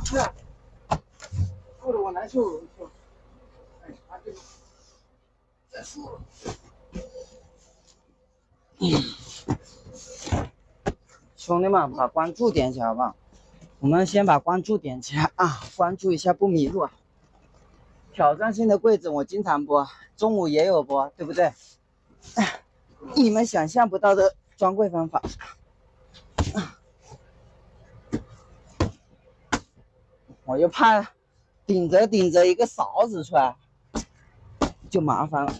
是啊，够得我难受。哎，这个再说。兄弟们，把关注点起来好不好？我们先把关注点起来啊，关注一下不迷路啊。挑战性的柜子我经常播，中午也有播，对不对？你们想象不到的装柜方法。我又怕顶着一个勺子出来，就麻烦了。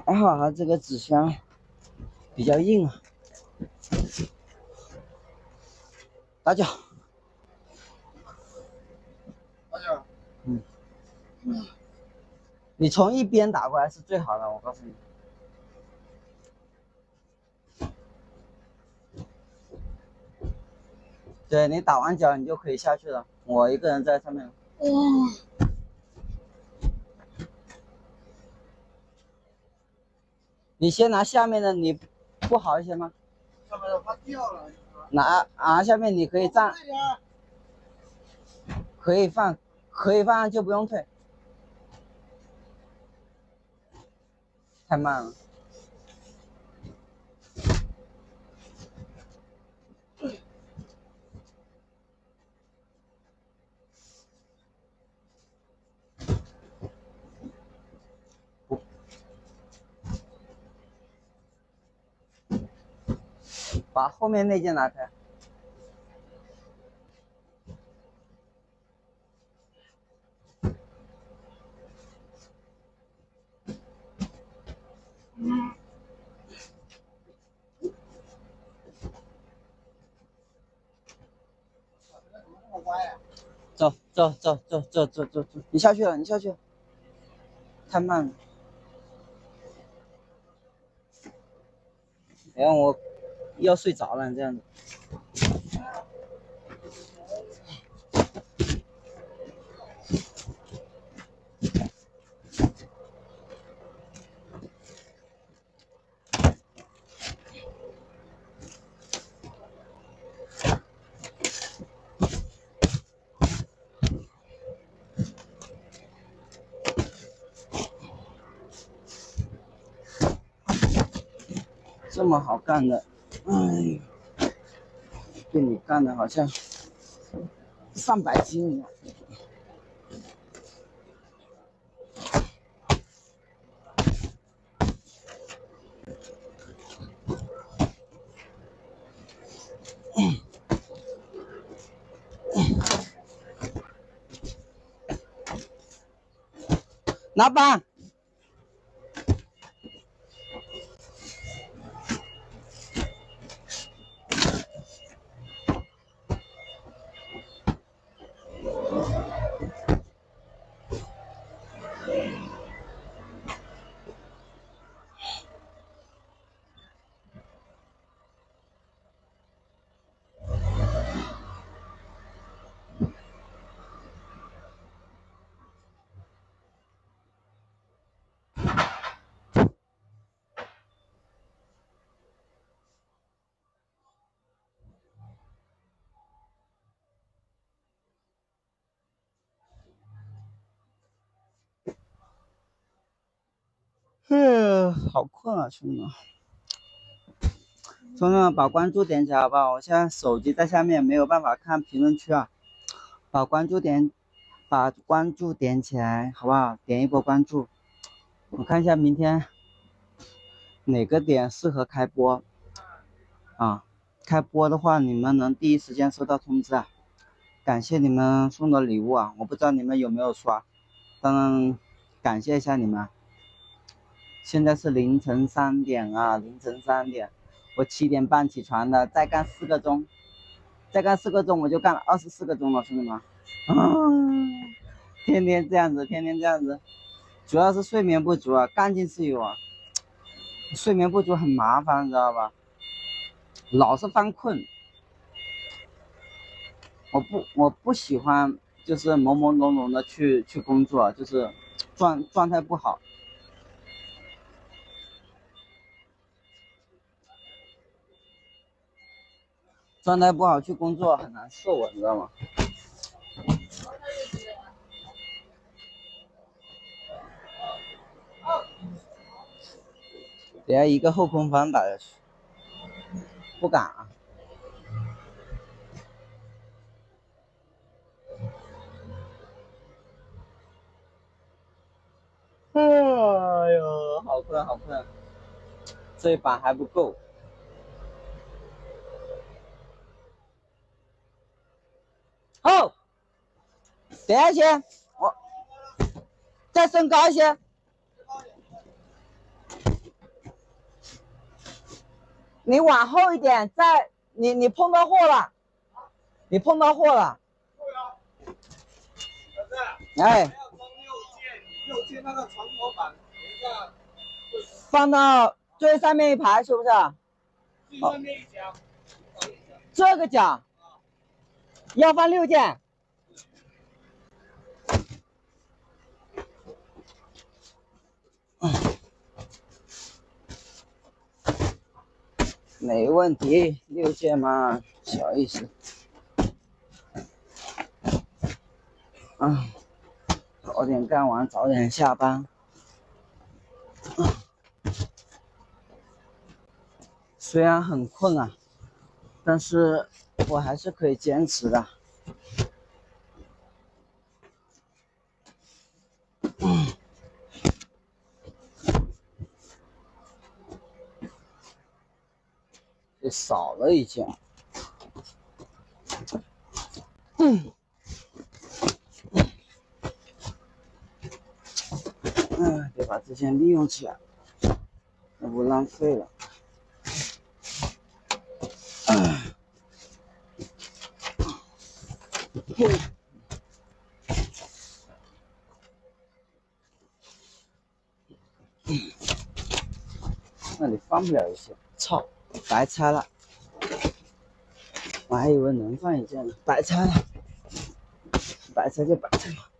还好啊，这个纸箱比较硬啊。打脚。打脚。你从一边打过来是最好的，我告诉你。对，你打完脚你就可以下去了，我一个人在上面。你先拿下面的，你不好一些吗？下面的怕掉了。拿下面你可以站，可以放就不用退。太慢了。把后面那件拿开。走，你下去了，太慢了。别让我要睡着了，这样子。这么好干的，哎呦，被你干的好像上百斤一样。老板。好困啊，兄弟们！兄弟们，把关注点起来好不好？我现在手机在下面，没有办法看评论区啊。把关注点起来，好不好？点一波关注。我看一下明天哪个点适合开播啊？开播的话，你们能第一时间收到通知啊。感谢你们送的礼物啊！我不知道你们有没有刷，当然感谢一下你们。现在是凌晨3点啊，我7点半起床的，再干4个钟，我就干了24个钟了，兄弟们。天天这样子，主要是睡眠不足啊，干劲是有啊，睡眠不足很麻烦，知道吧？老是犯困，我不喜欢就是朦朦胧胧的去工作，就是状态不好。状态不好去工作很难受啊，你知道吗？等下一个后空翻打下去，不敢啊。哎呦，好困好困，这一把还不够。后，等下先，我再升高一些。你往后一点，再你碰到货了，你碰到货了。哎，六件那个床头板，放到最上面一排，是不是？最上面一角，这个角要放6件。没问题，6件嘛，小意思。早点干完，早点下班。虽然很困啊，但是我还是可以坚持的。这少了一件。得把这件利用起来，要不浪费了。那里放不了一些，操，白拆了。我还以为能放一件呢，白拆了。白拆就白拆吧。